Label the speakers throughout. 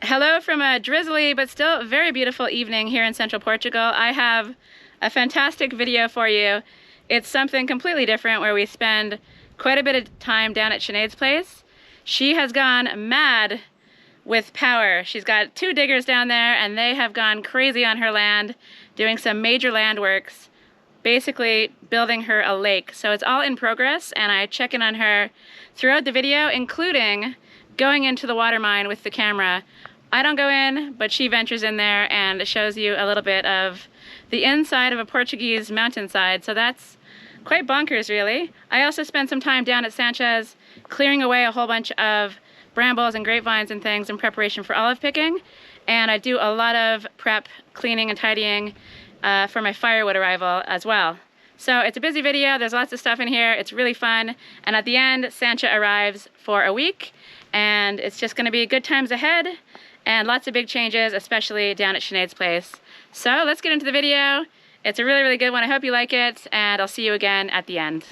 Speaker 1: Hello from a drizzly but still very beautiful evening here in central Portugal. I have a fantastic video for you. It's something completely different where we spend quite a bit of time down at Sinead's place. She has gone mad with power. She's got 2 diggers down there and they have gone crazy on her land, doing some major land works, basically building her a lake. So it's all in progress and I check in on her throughout the video, including going into the water mine with the camera. I don't go in, but she ventures in there and shows you a little bit of the inside of a Portuguese mountainside. So that's quite bonkers, really. I also spent some time down at Sanchez clearing away a whole bunch of brambles and grapevines and things in preparation for olive picking. And I do a lot of prep, cleaning and tidying for my firewood arrival as well. So it's a busy video, there's lots of stuff in here, it's really fun. And at the end, Sanchia arrives for a week and it's just gonna be good times ahead and lots of big changes, especially down at Sinead's place. So let's get into the video. It's a really, really good one. I hope you like it, and I'll see you again at the end.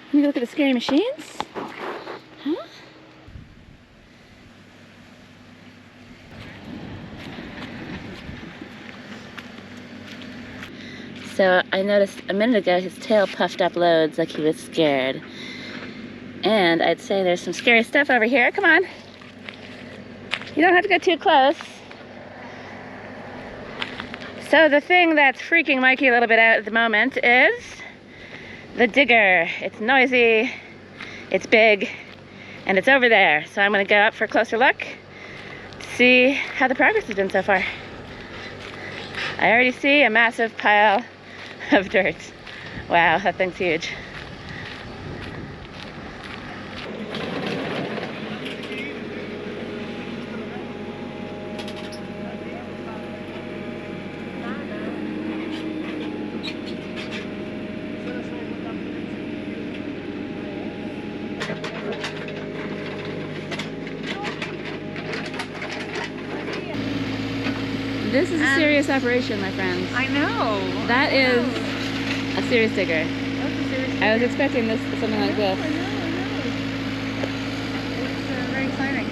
Speaker 1: Let me look at the scary machines. So I noticed a minute ago his tail puffed up loads like he was scared. And I'd say there's some scary stuff over here. Come on. You don't have to go too close. So the thing that's freaking Mikey a little bit out at the moment is the digger. It's noisy, it's big, and it's over there. So I'm gonna go up for a closer look to see how the progress has been so far. I already see a massive pile of dirt. Wow, that thing's huge. This is a serious operation, my friends.
Speaker 2: I know.
Speaker 1: That is a serious digger.
Speaker 2: That's a serious digger.
Speaker 1: I was expecting something like this.
Speaker 2: I know. It's very exciting.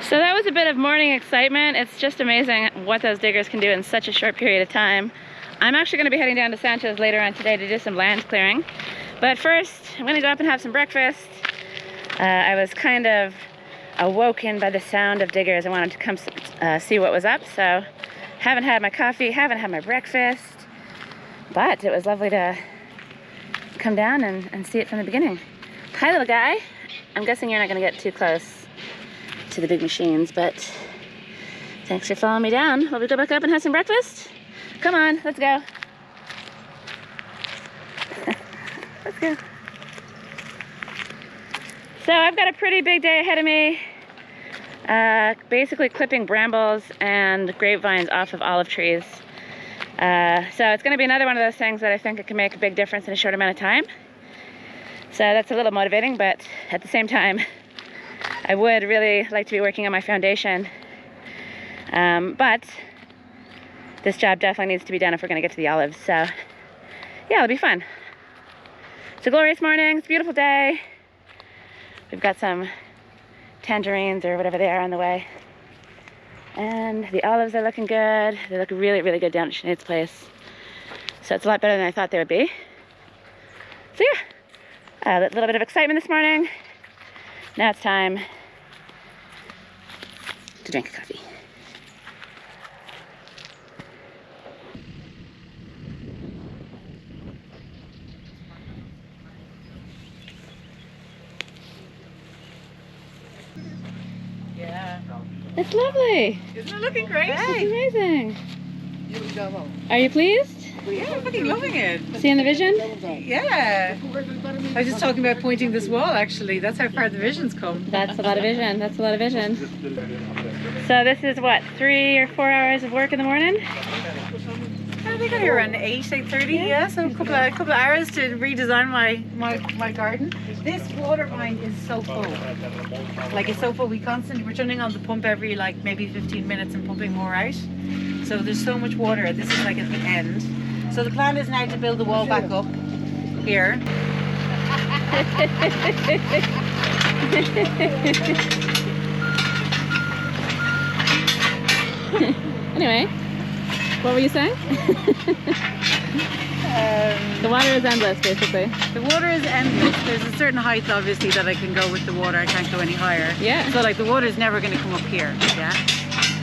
Speaker 1: So that was a bit of morning excitement. It's just amazing what those diggers can do in such a short period of time. I'm actually going to be heading down to Sanchez later on today to do some land clearing. But first, I'm going to go up and have some breakfast. I was kind of awoken by the sound of diggers. I wanted to come see what was up, so haven't had my coffee, haven't had my breakfast, but it was lovely to come down and see it from the beginning. Hi, little guy. I'm guessing you're not going to get too close to the big machines, but thanks for following me down. Will we go back up and have some breakfast? Come on, let's go. Let's go. So I've got a pretty big day ahead of me. Basically clipping brambles and grapevines off of olive trees. So it's going to be another one of those things that I think it can make a big difference in a short amount of time. So that's a little motivating, but at the same time, I would really like to be working on my foundation. But this job definitely needs to be done if we're going to get to the olives. So yeah, it'll be fun. It's a glorious morning. It's a beautiful day. We've got some tangerines or whatever they are on the way. And the olives are looking good. They look really, really good down at Sinead's place. So it's a lot better than I thought they would be. So yeah, a little bit of excitement this morning. Now it's time to drink a coffee.
Speaker 2: Yeah.
Speaker 1: It's lovely.
Speaker 2: Isn't it looking great?
Speaker 1: It's amazing.
Speaker 2: Here we go.
Speaker 1: Are you pleased?
Speaker 2: Yeah, I'm fucking loving it.
Speaker 1: Seeing the vision?
Speaker 2: Yeah. I was just talking about pointing this wall, actually. That's how far the vision's come.
Speaker 1: That's a lot of vision. That's a lot of vision. So this is what, 3 or 4 hours of work in the morning?
Speaker 2: I think I'm here around 8:30. Yeah, so a couple of hours to redesign my garden. This water line is so full. Like, it's so full. We're turning on the pump every like maybe 15 minutes and pumping more out. So there's so much water. This is like at the end. So the plan is now to build the wall back up here.
Speaker 1: Anyway, what were you saying? The water is endless, basically.
Speaker 2: The water is endless. There's a certain height, obviously, that I can go with the water. I can't go any higher.
Speaker 1: Yeah.
Speaker 2: So like the water is never going to come up here. Yeah.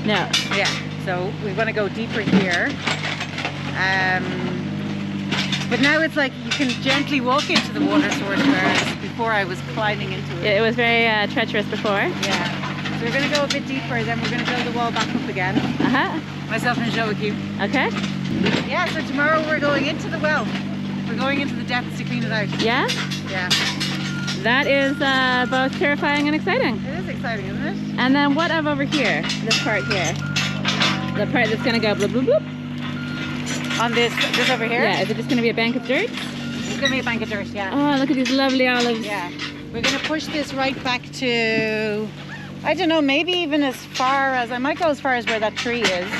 Speaker 1: No.
Speaker 2: Yeah. So we want to go deeper here. But now it's like you can gently walk into the water source, whereas before I was climbing into it.
Speaker 1: It was very treacherous before.
Speaker 2: Yeah. So we're going to go a bit deeper, then we're going to build the wall back up again.
Speaker 1: Uh-huh.
Speaker 2: Myself and Joachim.
Speaker 1: Okay.
Speaker 2: Yeah, so tomorrow we're going into the well. We're going into the depths to clean it out.
Speaker 1: Yeah?
Speaker 2: Yeah.
Speaker 1: That is both terrifying and exciting.
Speaker 2: It is exciting, isn't it?
Speaker 1: And then what of over here? This part here. The part that's going to go bloop, bloop, bloop.
Speaker 2: On this over here?
Speaker 1: Yeah, is it just going to be a bank of dirt?
Speaker 2: It's going to be a bank of dirt, yeah.
Speaker 1: Oh, look at these lovely olives.
Speaker 2: Yeah. We're going to push this right back to, I don't know, maybe even as far as, I might go as far as where that tree is.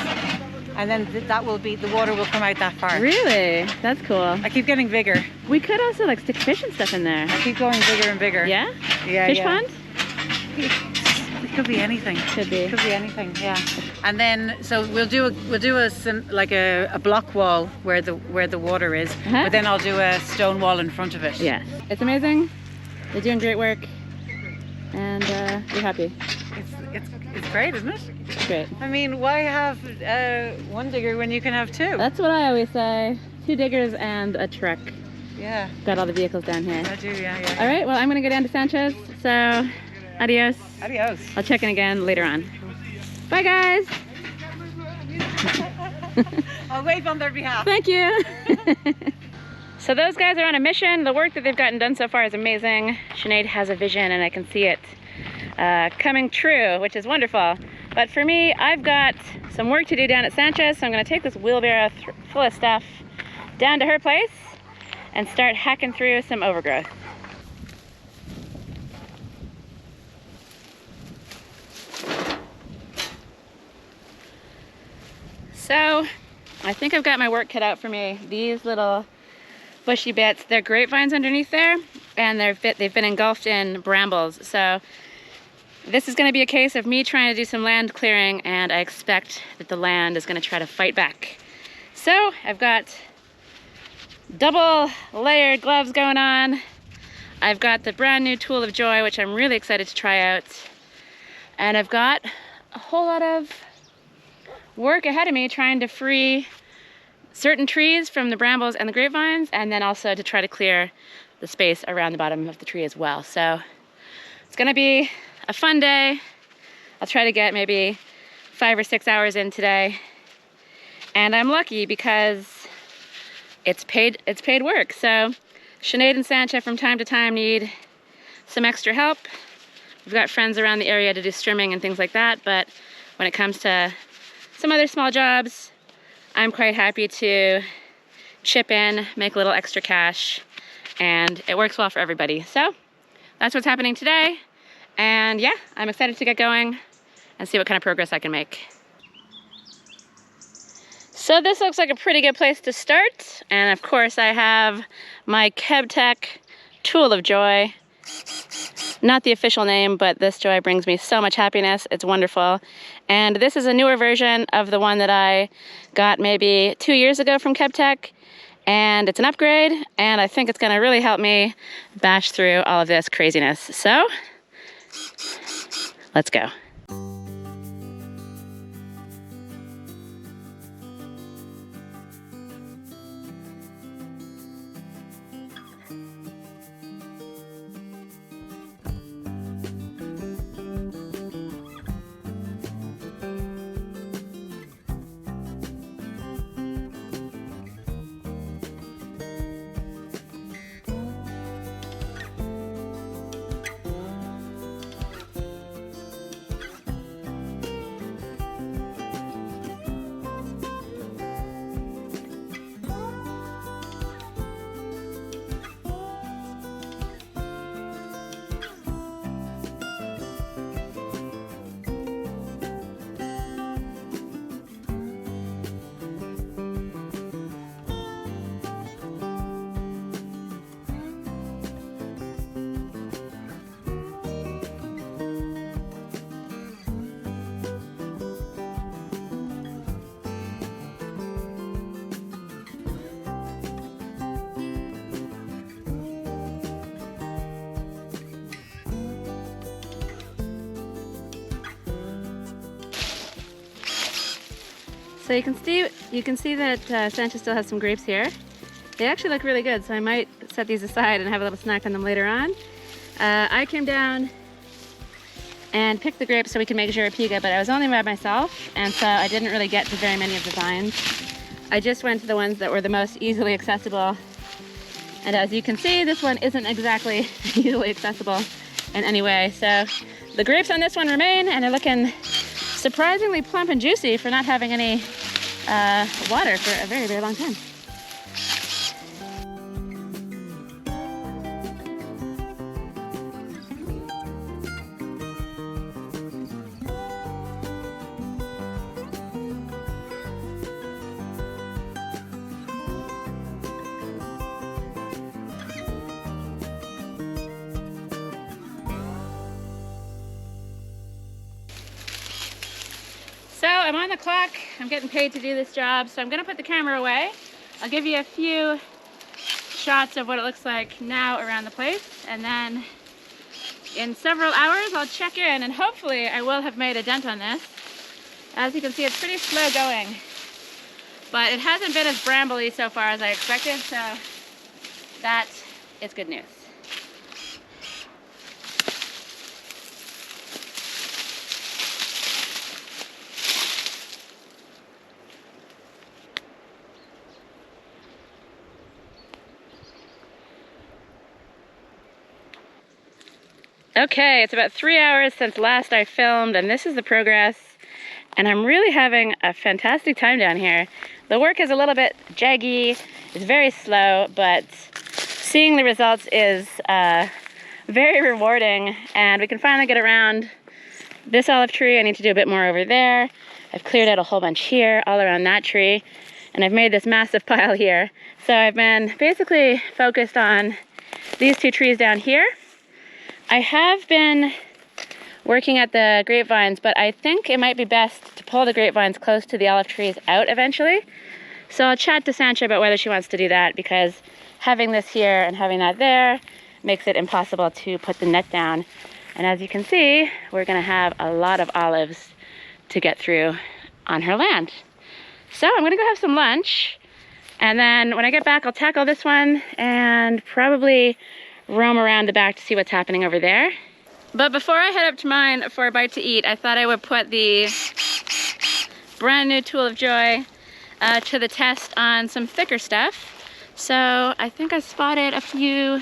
Speaker 2: And then that will be, the water will come out that far.
Speaker 1: Really? That's cool.
Speaker 2: I keep getting bigger.
Speaker 1: We could also like stick fish and stuff in there.
Speaker 2: I keep going bigger and bigger.
Speaker 1: Yeah?
Speaker 2: Yeah,
Speaker 1: Fish
Speaker 2: yeah.
Speaker 1: pond?
Speaker 2: It could be anything.
Speaker 1: Could be.
Speaker 2: It could be anything, yeah. And then, so we'll do a block wall where the water is, but then I'll do a stone wall in front of it.
Speaker 1: Yes. It's amazing. They're doing great work. And we're happy.
Speaker 2: It's great, isn't it?
Speaker 1: It's great.
Speaker 2: I mean, why have one digger when you can have two?
Speaker 1: That's what I always say. 2 diggers and a truck.
Speaker 2: Yeah.
Speaker 1: Got all the vehicles down here.
Speaker 2: I do, yeah.
Speaker 1: All right, well, I'm going to go down to Sanchez. So, adios.
Speaker 2: Adios.
Speaker 1: I'll check in again later on. Bye, guys.
Speaker 2: I'll wave on their behalf.
Speaker 1: Thank you. So those guys are on a mission. The work that they've gotten done so far is amazing. Sinead has a vision and I can see it coming true, which is wonderful. But for me, I've got some work to do down at Sanchez, so I'm going to take this wheelbarrow full of stuff down to her place and start hacking through some overgrowth. So I think I've got my work cut out for me. These little bushy bits, they're grapevines underneath there, and they've been engulfed in brambles. So this is going to be a case of me trying to do some land clearing, and I expect that the land is going to try to fight back. So I've got double layered gloves going on. I've got the brand new tool of joy, which I'm really excited to try out. And I've got a whole lot of work ahead of me trying to free certain trees from the brambles and the grapevines, and then also to try to clear the space around the bottom of the tree as well. So it's gonna be a fun day. I'll try to get maybe 5 or 6 hours in today. And I'm lucky because it's paid work. So Sinead and Sanchia from time to time need some extra help. We've got friends around the area to do strimming and things like that, but when it comes to some other small jobs, I'm quite happy to chip in, make a little extra cash, and it works well for everybody. So that's what's happening today. And yeah, I'm excited to get going and see what kind of progress I can make. So this looks like a pretty good place to start. And of course I have my KebTech tool of joy. not the official name, but this joy brings me so much happiness. It's wonderful. And this is a newer version of the one that I got maybe 2 years ago from KebTech. And it's an upgrade, and I think it's gonna really help me bash through all of this craziness. So, let's go. So you can see that Sanchez still has some grapes here. They actually look really good, so I might set these aside and have a little snack on them later on. I came down and picked the grapes so we can make jarapiga, but I was only by myself, and so I didn't really get to very many of the vines. I just went to the ones that were the most easily accessible. And as you can see, this one isn't exactly easily accessible in any way. So the grapes on this one remain, and they're looking surprisingly plump and juicy for not having any water for a very, very long time. So I'm on the clock, I'm getting paid to do this job, so I'm gonna put the camera away. I'll give you a few shots of what it looks like now around the place, and then in several hours I'll check in, and hopefully I will have made a dent on this. As you can see, it's pretty slow going, but it hasn't been as brambly so far as I expected, so that is good news. Okay, it's about 3 hours since last I filmed, and this is the progress, and I'm really having a fantastic time down here. The work is a little bit jaggy, it's very slow, but seeing the results is very rewarding, and we can finally get around this olive tree. I need to do a bit more over there. I've cleared out a whole bunch here, all around that tree, and I've made this massive pile here. So I've been basically focused on these two trees down here. I have been working at the grapevines, but I think it might be best to pull the grapevines close to the olive trees out eventually. So I'll chat to Sanchia about whether she wants to do that, because having this here and having that there makes it impossible to put the net down. And as you can see, we're gonna have a lot of olives to get through on her land. So I'm gonna go have some lunch, and then when I get back, I'll tackle this one and probably roam around the back to see what's happening over there. But before I head up to mine for a bite to eat, I thought I would put the brand new tool of joy to the test on some thicker stuff. So I think I spotted a few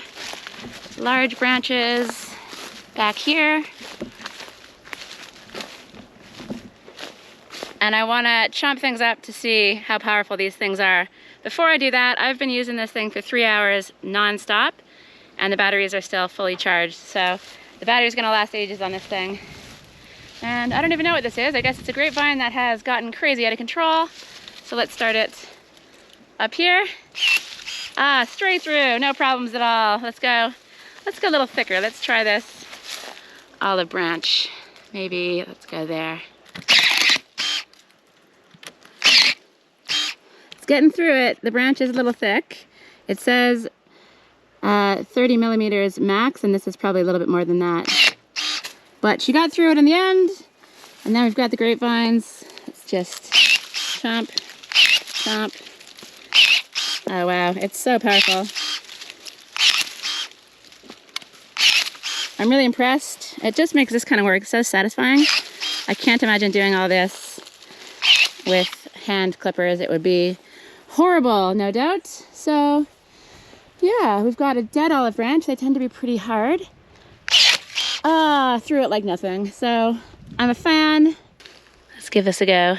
Speaker 1: large branches back here. And I want to chomp things up to see how powerful these things are. Before I do that, I've been using this thing for 3 hours non-stop, and the batteries are still fully charged. So the battery's gonna last ages on this thing. And I don't even know what this is. I guess it's a grapevine that has gotten crazy out of control. So let's start it up here. Ah, straight through, no problems at all. Let's go a little thicker. Let's try this. olive branch. Maybe, let's go there. It's getting through it. The branch is a little thick. It says 30 millimeters max, and this is probably a little bit more than that. But she got through it in the end, and now we've got the grapevines. It's just chomp, chomp. Oh wow, it's so powerful. I'm really impressed. It just makes this kind of work so satisfying. I can't imagine doing all this with hand clippers. It would be horrible, no doubt. So yeah, we've got a dead olive branch. They tend to be pretty hard. Threw it like nothing. So I'm a fan. Let's give this a go.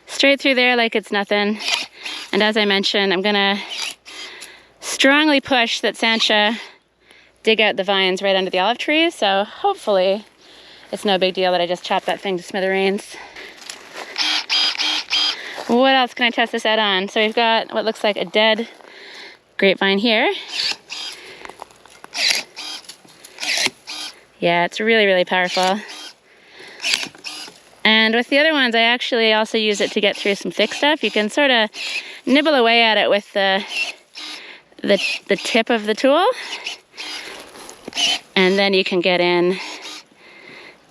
Speaker 1: Straight through there like it's nothing. And as I mentioned, I'm gonna strongly push that Sanchia dig out the vines right under the olive trees, so hopefully it's no big deal that I just chopped that thing to smithereens. What else can I test this out on? So we've got what looks like a dead grapevine here. Yeah, it's really, really powerful. And with the other ones, I actually also use it to get through some thick stuff. You can sort of nibble away at it with the tip of the tool. And then you can get in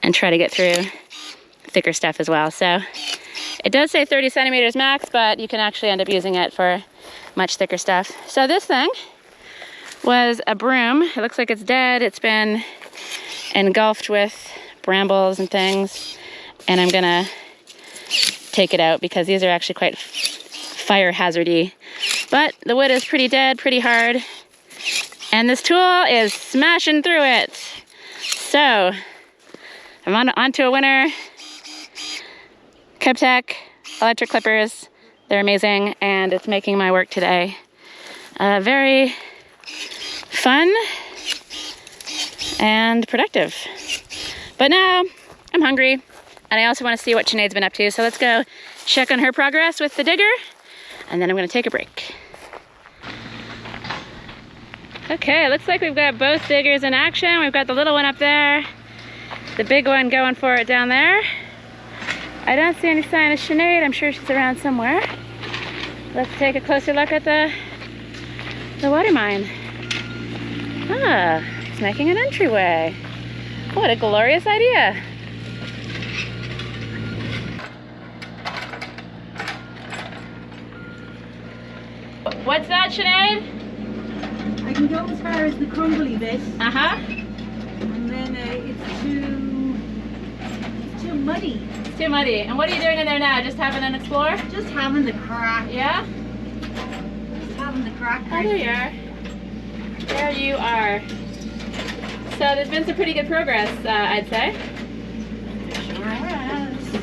Speaker 1: and try to get through thicker stuff as well. So it does say 30 centimeters max, but you can actually end up using it for much thicker stuff. So this thing was a broom. It looks like it's dead. It's been engulfed with brambles and things. And I'm gonna take it out because these are actually quite fire hazardy. But the wood is pretty dead, pretty hard. And this tool is smashing through it. So I'm onto a winner. Keptech electric clippers. They're amazing, and it's making my work today very fun and productive. But now I'm hungry, and I also want to see what Sinead's been up to. So let's go check on her progress with the digger, and then I'm going to take a break. Okay, it looks like we've got both diggers in action. We've got the little one up there, the big one going for it down there. I don't see any sign of Sinead. I'm sure she's around somewhere. Let's take a closer look at the water mine. Ah, it's making an entryway. What a glorious idea. What's that, Sinead?
Speaker 2: I can go as far as the crumbly bit.
Speaker 1: Uh-huh.
Speaker 2: And then it's too muddy.
Speaker 1: It's too muddy. And what are you doing in there now? Just having an explore?
Speaker 2: Just having the crack.
Speaker 1: Yeah?
Speaker 2: Just having the crack.
Speaker 1: Oh, there you are. There you are. So there's been some pretty good progress, I'd say.
Speaker 2: Sure has.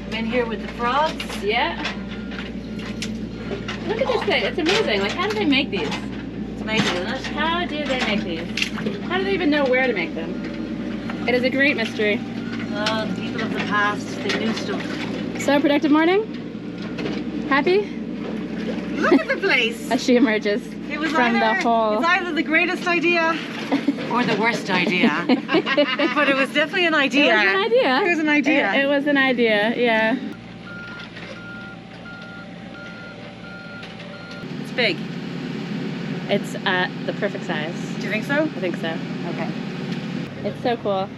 Speaker 2: I'm in here with the frogs.
Speaker 1: Yeah. Look at this thing. It's amazing. Like, how do they make these?
Speaker 2: It's amazing, isn't it?
Speaker 1: How do they make these? How do they even know where to make them? It is a great mystery.
Speaker 2: Oh, the people of the past, they knew stuff.
Speaker 1: So, productive morning? Happy?
Speaker 2: Look at the place.
Speaker 1: As she emerges
Speaker 2: It was
Speaker 1: from the hole.
Speaker 2: It's either the greatest idea or the worst idea. But it was definitely an idea.
Speaker 1: It was an idea.
Speaker 2: It was an idea.
Speaker 1: It was an idea, yeah.
Speaker 2: It's big.
Speaker 1: It's the perfect size.
Speaker 2: Do you think so?
Speaker 1: I think so.
Speaker 2: Okay.
Speaker 1: It's so cool.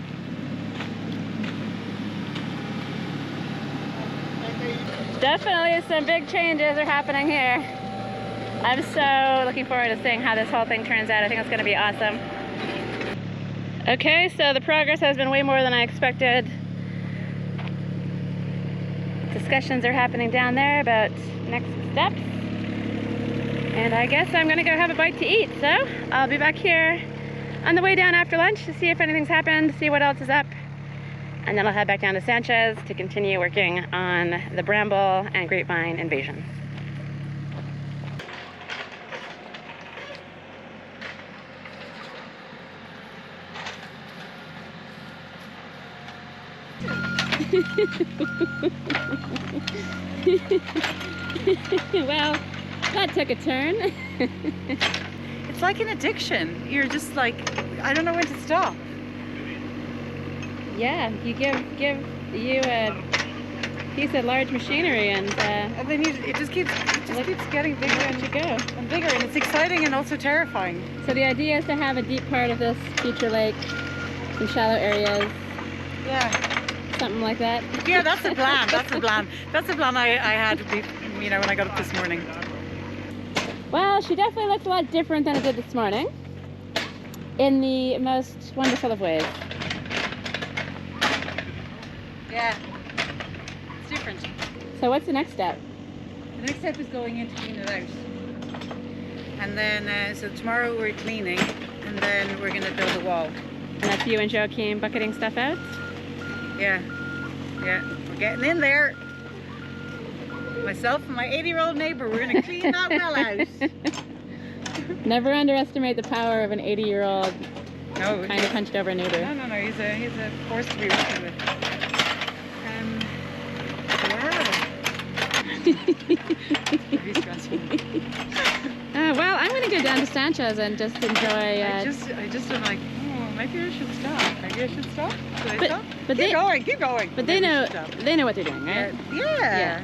Speaker 1: Definitely some big changes are happening here. I'm so looking forward to seeing how this whole thing turns out. I think it's going to be awesome. Okay, so the progress has been way more than I expected. Discussions are happening down there about next steps. And I guess I'm gonna go have a bite to eat. So I'll be back here on the way down after lunch to see if anything's happened, see what else is up. And then I'll head back down to Sanchez to continue working on the bramble and grapevine invasion. Well, that took a turn.
Speaker 2: It's like an addiction. You're just like, I don't know when to stop.
Speaker 1: Yeah, you give you a piece of large machinery and
Speaker 2: then it just keeps getting bigger and bigger, and it's exciting and also terrifying.
Speaker 1: So the idea is to have a deep part of this future lake, some shallow areas.
Speaker 2: Yeah.
Speaker 1: Something like that.
Speaker 2: Yeah, that's the plan. That's the plan. That's the plan I had to be, when I got up this morning.
Speaker 1: Well, she definitely looks a lot different than it did this morning, in the most wonderful of ways.
Speaker 2: Yeah, it's different.
Speaker 1: So what's the next step?
Speaker 2: The next step is going in to clean it out. And then, so tomorrow we're cleaning, and then we're going to build a wall.
Speaker 1: And that's you and Joachim bucketing stuff out?
Speaker 2: Yeah, we're getting in there. Myself and my 80-year-old neighbor, we're going to clean that well out.
Speaker 1: Never underestimate the power of an 80-year-old kind of hunched over neighbor.
Speaker 2: No, he's a force to be reckoned with.
Speaker 1: Well, I'm going to go down to Sanchez and just enjoy...
Speaker 2: I just am like, maybe I should stop. Maybe I should stop. Should I stop?
Speaker 1: But
Speaker 2: keep going.
Speaker 1: But they know what they're doing, right?
Speaker 2: Yeah.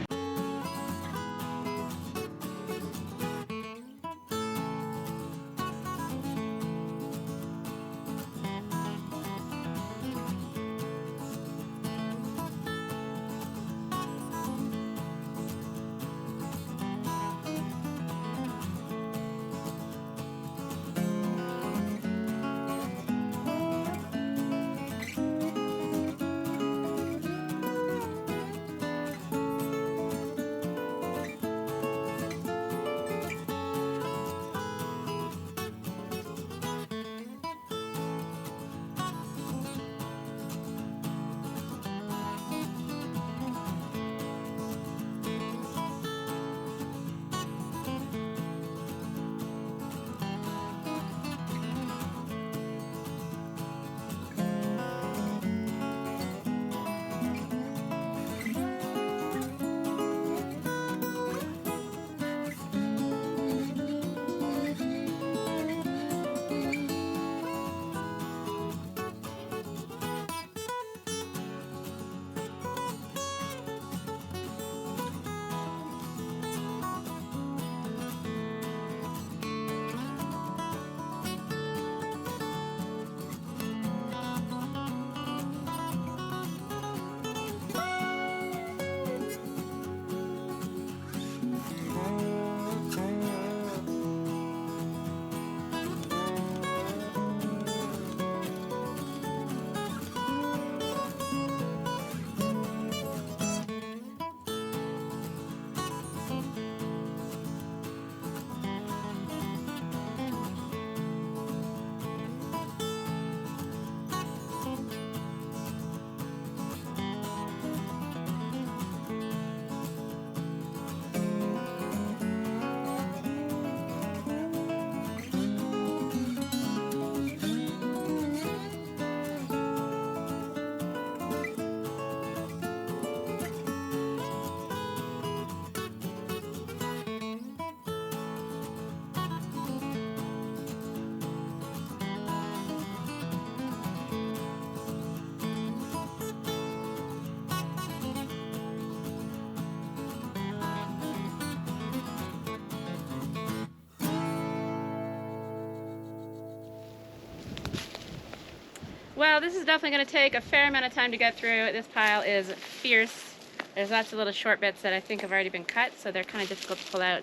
Speaker 1: Well, this is definitely going to take a fair amount of time to get through. This pile is fierce. There's lots of little short bits that I think have already been cut, so they're kind of difficult to pull out.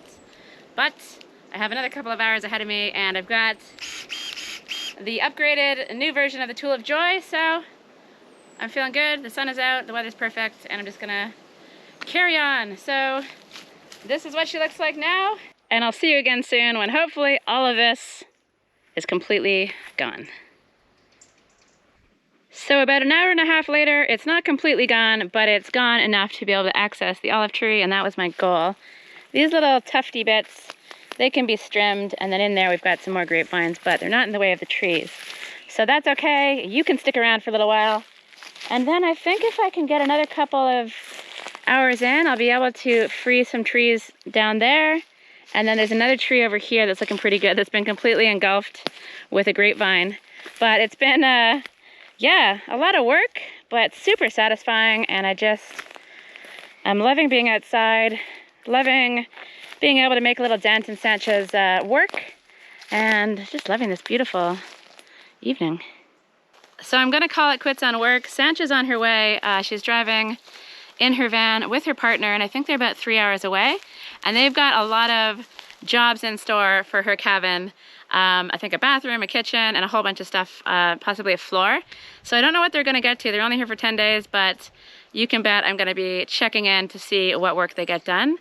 Speaker 1: But I have another couple of hours ahead of me, and I've got the upgraded new version of the Tool of Joy, so I'm feeling good. The sun is out, the weather's perfect, and I'm just going to carry on. So this is what she looks like now, and I'll see you again soon when hopefully all of this is completely gone. So about an hour and a half later, it's not completely gone, but it's gone enough to be able to access the olive tree, and that was my goal. These little tufty bits, they can be trimmed, and then in there we've got some more grapevines, but they're not in the way of the trees. So that's okay. You can stick around for a little while. And then I think if I can get another couple of hours in, I'll be able to freeze some trees down there. And then there's another tree over here that's looking pretty good, that's been completely engulfed with a grapevine. But it's been yeah, a lot of work, but super satisfying, and I'm loving being outside, loving being able to make a little dent in Sanchez's work, and just loving this beautiful evening. So I'm gonna call it quits on work. Sanchez on her way. She's driving in her van with her partner, and I think they're about 3 hours away, and they've got a lot of jobs in store for her cabin. I think a bathroom, a kitchen, and a whole bunch of stuff, possibly a floor. So I don't know what they're gonna get to. They're only here for 10 days, but you can bet I'm gonna be checking in to see what work they get done.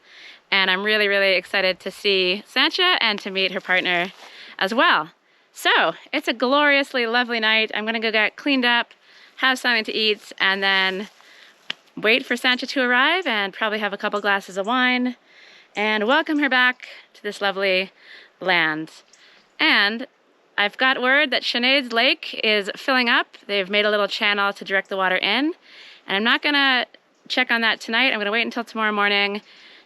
Speaker 1: And I'm really, really excited to see Sanchia and to meet her partner as well. So it's a gloriously lovely night. I'm gonna go get cleaned up, have something to eat, and then wait for Sanchia to arrive and probably have a couple glasses of wine and welcome her back to this lovely land. And I've got word that Sinead's lake is filling up. They've made a little channel to direct the water in. And I'm not gonna check on that tonight. I'm gonna wait until tomorrow morning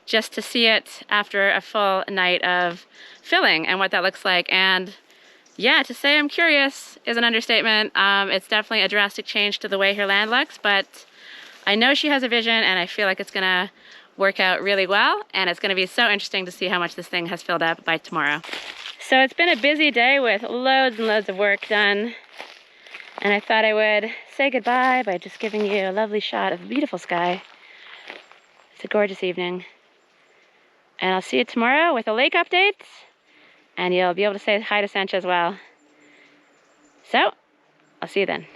Speaker 1: just to see it after a full night of filling and what that looks like. And yeah, to say I'm curious is an understatement. It's definitely a drastic change to the way her land looks, but I know she has a vision, and I feel like it's gonna work out really well, and it's gonna be so interesting to see how much this thing has filled up by tomorrow. So it's been a busy day with loads and loads of work done, and I thought I would say goodbye by just giving you a lovely shot of the beautiful sky. It's a gorgeous evening, and I'll see you tomorrow with a lake update, and you'll be able to say hi to Sanchia as well. So, I'll see you then.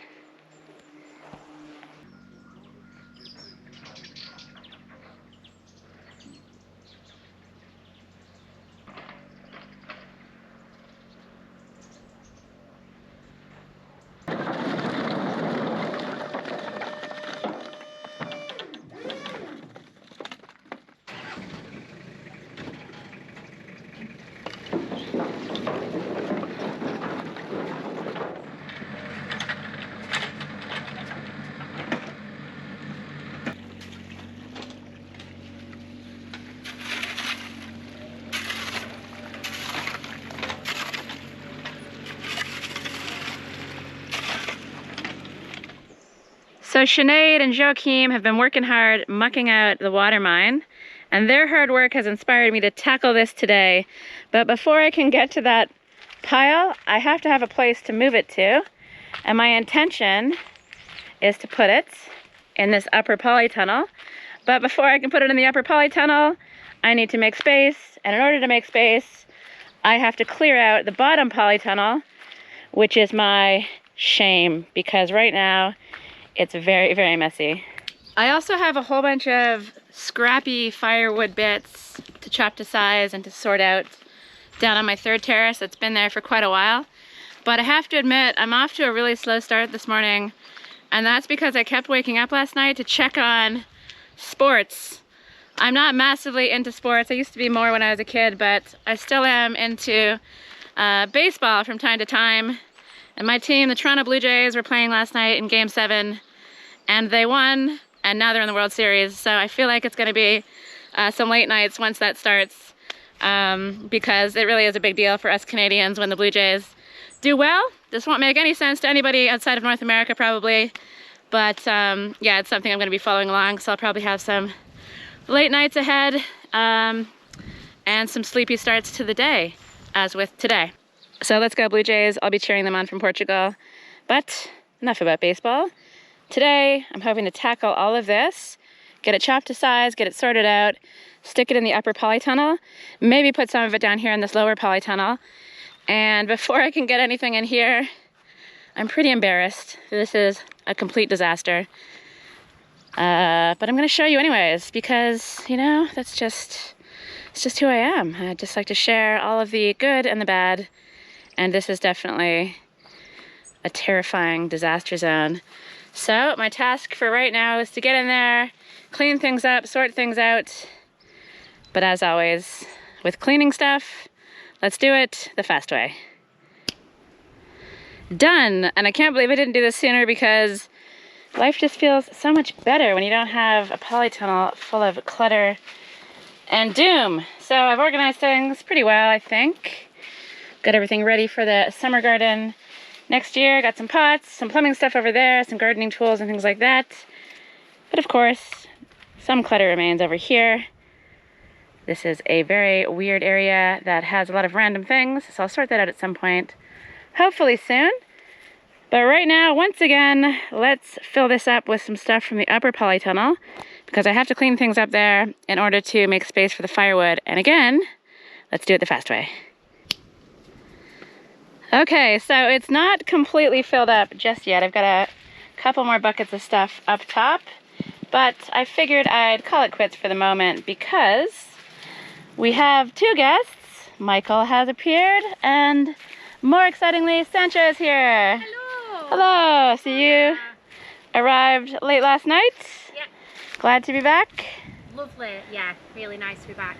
Speaker 1: So Sinead and Joachim have been working hard mucking out the water mine, and their hard work has inspired me to tackle this today. But before I can get to that pile, I have to have a place to move it to, and my intention is to put it in this upper polytunnel. But before I can put it in the upper polytunnel, I need to make space, and in order to make space, I have to clear out the bottom polytunnel, which is my shame, because right now it's very, very messy. I also have a whole bunch of scrappy firewood bits to chop to size and to sort out down on my third terrace that's been there for quite a while. But I have to admit, I'm off to a really slow start this morning, and that's because I kept waking up last night to check on sports. I'm not massively into sports. I used to be more when I was a kid, but I still am into baseball from time to time. And my team, the Toronto Blue Jays, were playing last night in Game 7, and they won, and now they're in the World Series. So I feel like it's going to be some late nights once that starts, because it really is a big deal for us Canadians when the Blue Jays do well. This won't make any sense to anybody outside of North America probably, but yeah, it's something I'm going to be following along, so I'll probably have some late nights ahead and some sleepy starts to the day, as with today. So let's go Blue Jays. I'll be cheering them on from Portugal. But enough about baseball. Today, I'm hoping to tackle all of this, get it chopped to size, get it sorted out, stick it in the upper polytunnel, maybe put some of it down here in this lower polytunnel. And before I can get anything in here, I'm pretty embarrassed. This is a complete disaster. But I'm gonna show you anyways, because, you know, it's just who I am. I just like to share all of the good and the bad. And this is definitely a terrifying disaster zone. So my task for right now is to get in there, clean things up, sort things out. But as always, with cleaning stuff, let's do it the fast way. Done! And I can't believe I didn't do this sooner, because life just feels so much better when you don't have a polytunnel full of clutter and doom. So I've organized things pretty well, I think. Got everything ready for the summer garden. next year. I got some pots, some plumbing stuff over there, some gardening tools and things like that. But of course, some clutter remains over here. This is a very weird area that has a lot of random things, so I'll sort that out at some point, hopefully soon. But right now, once again, let's fill this up with some stuff from the upper polytunnel, because I have to clean things up there in order to make space for the firewood. And again, let's do it the fast way. Okay, so it's not completely filled up just yet. I've got a couple more buckets of stuff up top, but I figured I'd call it quits for the moment because we have two guests. Michael has appeared, and more excitingly, Sanchez is here.
Speaker 3: Hello.
Speaker 1: Hello. So you arrived late last night?
Speaker 3: Yeah.
Speaker 1: Glad to be back.
Speaker 3: Lovely. Yeah, really nice to be back.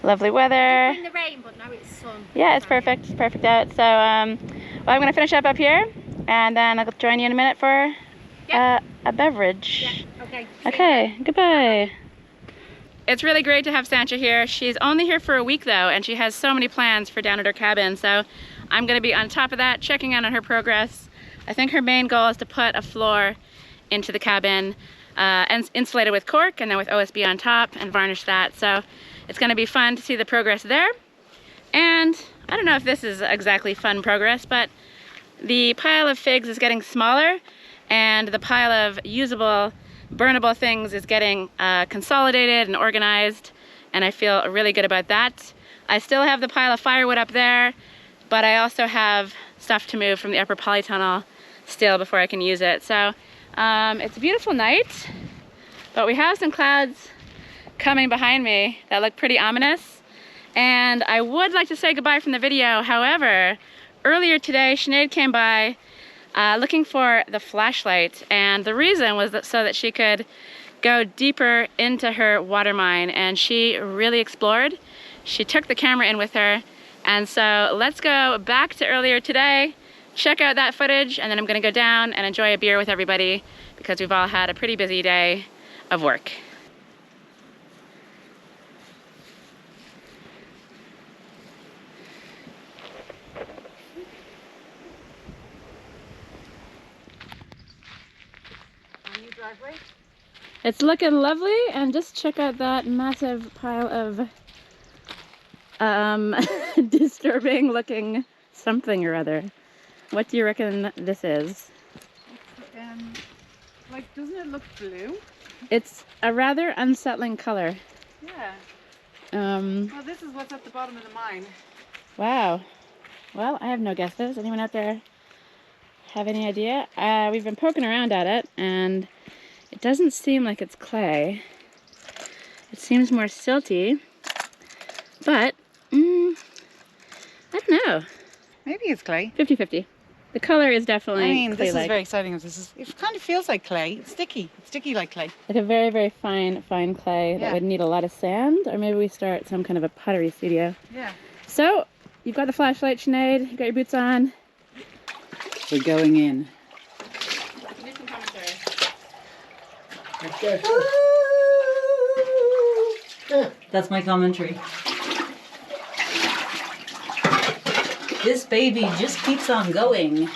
Speaker 1: Lovely weather.
Speaker 3: In the rain, but now it's sun.
Speaker 1: Yeah, it's perfect. It's perfect out. So, well, I'm gonna finish up here, and then I'll join you in a minute for a beverage.
Speaker 3: Yeah. Okay.
Speaker 1: Okay. Goodbye. It's really great to have Sanchia here. She's only here for a week though, and she has so many plans for down at her cabin. So I'm gonna be on top of that, checking out on her progress. I think her main goal is to put a floor into the cabin and insulate it with cork and then with OSB on top and varnish that. So it's gonna be fun to see the progress there. And I don't know if this is exactly fun progress, but the pile of figs is getting smaller and the pile of usable, burnable things is getting consolidated and organized, and I feel really good about that. I still have the pile of firewood up there, but I also have stuff to move from the upper polytunnel still before I can use it. So it's a beautiful night, but we have some clouds coming behind me that look pretty ominous, and I would like to say goodbye from the video. However, earlier today Sinead came by looking for the flashlight, and the reason was so that she could go deeper into her water mine, and she really explored. She took the camera in with her, and so let's go back to earlier today, check out that footage, and then I'm gonna go down and enjoy a beer with everybody because we've all had a pretty busy day of work. It's looking lovely, and just check out that massive pile of disturbing looking something or other. What do you reckon this is?
Speaker 2: Like, doesn't it look blue?
Speaker 1: It's a rather unsettling color.
Speaker 2: Yeah.
Speaker 1: Well,
Speaker 2: this is what's at the bottom of the mine.
Speaker 1: Wow. Well, I have no guesses. Anyone out there have any idea? We've been poking around at it, and it doesn't seem like it's clay. It seems more silty, but I don't know.
Speaker 2: Maybe it's clay.
Speaker 1: 50-50. The color is definitely
Speaker 2: this is
Speaker 1: clay-like.
Speaker 2: very exciting. It kind of feels like clay. It's sticky. It's sticky like clay.
Speaker 1: Like a very, very fine clay that would need a lot of sand, or maybe we start some kind of a pottery studio.
Speaker 2: Yeah.
Speaker 1: So, you've got the flashlight, Sinead. You've got your boots on.
Speaker 2: We're going in.
Speaker 1: Do some commentary.
Speaker 2: That's my commentary. This baby just keeps on going.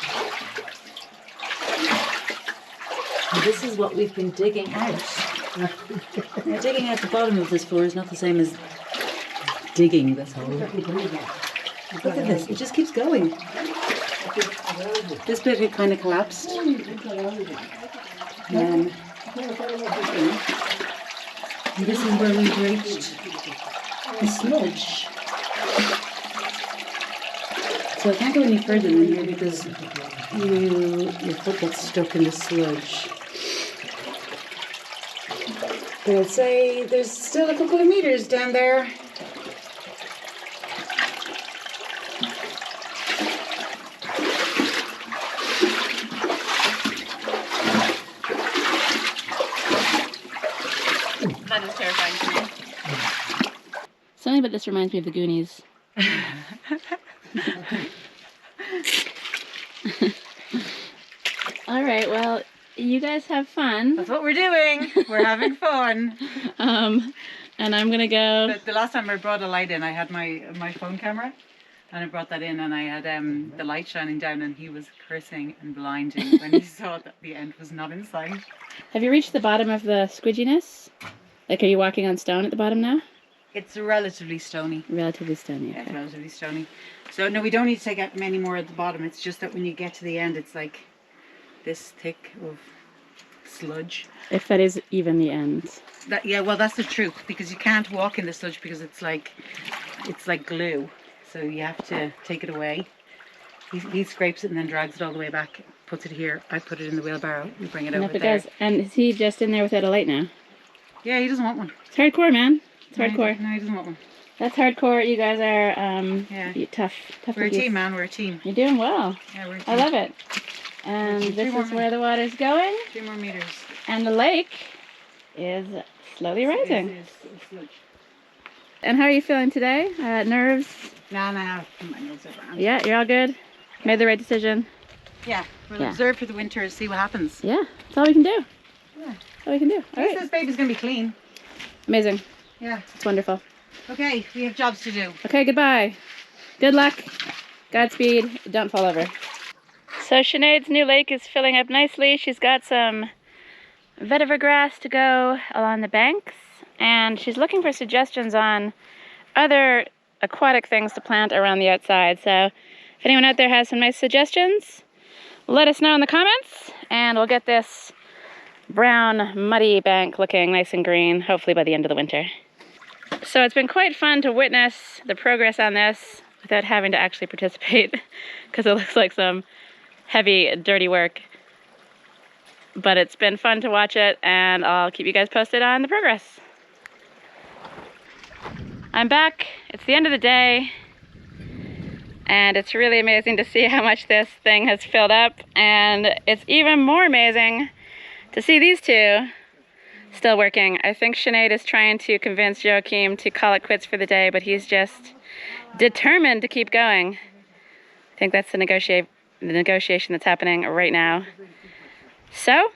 Speaker 2: And this is what we've been digging out. Now, digging out the bottom of this floor is not the same as digging this hole. Look at this, it just keeps going. This bit had kind of collapsed. And this is where we've reached the sludge. So I can't go any further than here because your foot gets stuck in the sludge. But I'd say there's still a couple of meters down there.
Speaker 1: That is terrifying to me. Something about this reminds me of the Goonies. All right, well, you guys have fun.
Speaker 2: That's what we're doing. We're having fun.
Speaker 1: And I'm gonna go.
Speaker 2: The last time I brought a light in, I had my phone camera. And I brought that in, and I had the light shining down, and he was cursing and blinding when he saw that the end was not in sight.
Speaker 1: Have you reached the bottom of the squidginess? Like, are you walking on stone at the bottom now?
Speaker 2: It's relatively stony.
Speaker 1: Relatively stony,
Speaker 2: Yeah,
Speaker 1: okay.
Speaker 2: it's relatively stony. So no, we don't need to take out many more at the bottom. It's just that when you get to the end, it's like this thick of sludge.
Speaker 1: If that is even the end.
Speaker 2: That, yeah, well, that's the truth, because you can't walk in the sludge because it's like glue. So you have to take it away. He scrapes it and then drags it all the way back, puts it here. I put it in the wheelbarrow. We bring it
Speaker 1: And
Speaker 2: over
Speaker 1: up it
Speaker 2: there.
Speaker 1: goes. And is he just in there without a light now?
Speaker 2: Yeah, he doesn't want one.
Speaker 1: It's hardcore, man. It's
Speaker 2: No,
Speaker 1: hardcore.
Speaker 2: No, he doesn't want one.
Speaker 1: That's hardcore. You guys are
Speaker 2: Yeah.
Speaker 1: tough.
Speaker 2: We're a team, man. We're a team.
Speaker 1: You're doing well.
Speaker 2: Yeah, we're a team.
Speaker 1: I love it. And
Speaker 2: Three
Speaker 1: this
Speaker 2: more
Speaker 1: is where the water's going.
Speaker 2: 3 more meters.
Speaker 1: And the lake is slowly rising.
Speaker 2: It's sludge.
Speaker 1: And how are you feeling today? Nerves?
Speaker 2: No. My nose is around.
Speaker 1: Yeah, you're all good? Made the right decision?
Speaker 2: Yeah, we'll
Speaker 1: Yeah.
Speaker 2: observe for the winter and see what happens.
Speaker 1: Yeah, that's all we can do.
Speaker 2: Yeah.
Speaker 1: That's all we can do. All
Speaker 2: At least
Speaker 1: right.
Speaker 2: this baby's going to be clean.
Speaker 1: Amazing.
Speaker 2: Yeah.
Speaker 1: It's wonderful.
Speaker 2: Okay, we have jobs to do.
Speaker 1: Okay, goodbye. Good luck. Godspeed. Don't fall over. So Sinead's new lake is filling up nicely. She's got some vetiver grass to go along the banks, and she's looking for suggestions on other aquatic things to plant around the outside. So if anyone out there has some nice suggestions, let us know in the comments, and we'll get this brown, muddy bank looking nice and green, hopefully by the end of the winter. So it's been quite fun to witness the progress on this without having to actually participate, because it looks like some heavy, dirty work. But it's been fun to watch it, and I'll keep you guys posted on the progress. I'm back. It's the end of the day, and it's really amazing to see how much this thing has filled up, and it's even more amazing to see these two still working. I think Sinead is trying to convince Joachim to call it quits for the day, but he's just determined to keep going. I think that's the negotiation that's happening right now. So,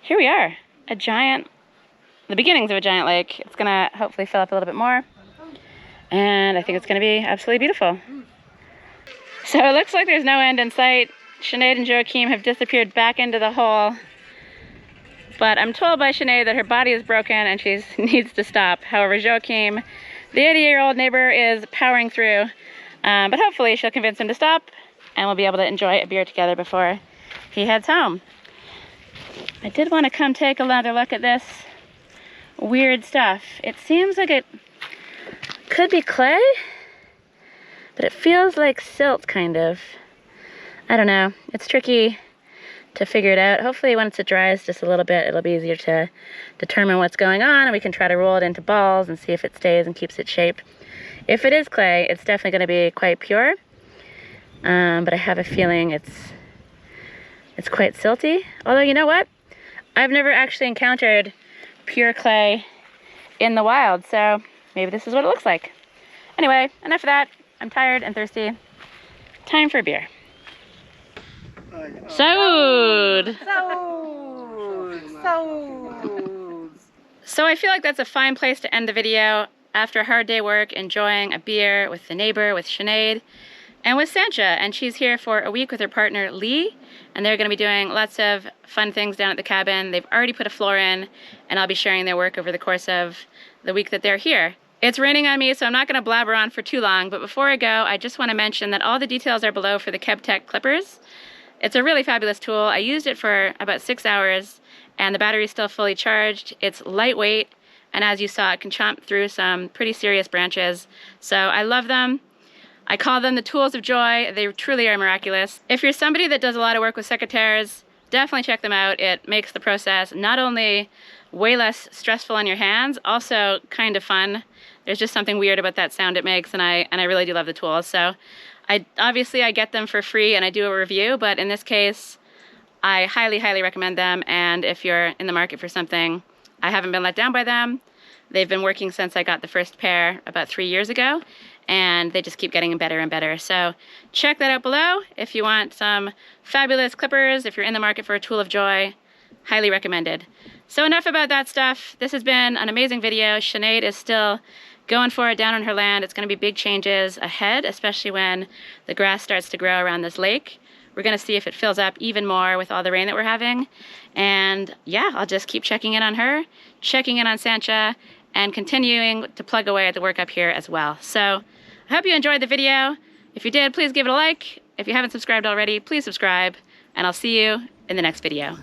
Speaker 1: here we are. The beginnings of a giant lake. It's gonna hopefully fill up a little bit more. And I think it's gonna be absolutely beautiful. So it looks like there's no end in sight. Sinead and Joachim have disappeared back into the hole. But I'm told by Sinead that her body is broken and she needs to stop. However, Joachim, the 80-year-old neighbor, is powering through. But hopefully she'll convince him to stop, and we'll be able to enjoy a beer together before he heads home. I did want to come take another look at this weird stuff. It seems like it could be clay, but it feels like silt, kind of. I don't know. It's tricky to figure it out. Hopefully once it dries just a little bit, it'll be easier to determine what's going on, and we can try to roll it into balls and see if it stays and keeps its shape. If it is clay, it's definitely going to be quite pure, but I have a feeling it's quite silty. Although, you know what? I've never actually encountered pure clay in the wild, so maybe this is what it looks like. Anyway, enough of that. I'm tired and thirsty. Time for a beer. Salud! So I feel like that's a fine place to end the video. After a hard day work, enjoying a beer with the neighbor, with Sinead, and with Sanchia. And she's here for a week with her partner, Lee, and they're going to be doing lots of fun things down at the cabin. They've already put a floor in, and I'll be sharing their work over the course of the week that they're here. It's raining on me, so I'm not going to blabber on for too long, but before I go, I just want to mention that all the details are below for the KebTech clippers. It's a really fabulous tool. I used it for about 6 hours, and the battery's still fully charged. It's lightweight, and as you saw, it can chomp through some pretty serious branches. So I love them. I call them the tools of joy. They truly are miraculous. If you're somebody that does a lot of work with secateurs, definitely check them out. It makes the process not only way less stressful on your hands, also kind of fun. There's just something weird about that sound it makes, and I really do love the tools. So obviously I get them for free and I do a review, but in this case, I highly, highly recommend them. And if you're in the market for something, I haven't been let down by them. They've been working since I got the first pair about 3 years ago, and they just keep getting better and better. So check that out below if you want some fabulous clippers. If you're in the market for a tool of joy, highly recommended. So enough about that stuff. This has been an amazing video. Sinead is still going for it down on her land. It's going to be big changes ahead, especially when the grass starts to grow around this lake. We're going to see if it fills up even more with all the rain that we're having. And yeah, I'll just keep checking in on her, checking in on Sanchia, and continuing to plug away at the work up here as well. So I hope you enjoyed the video. If you did, please give it a like. If you haven't subscribed already, please subscribe, and I'll see you in the next video.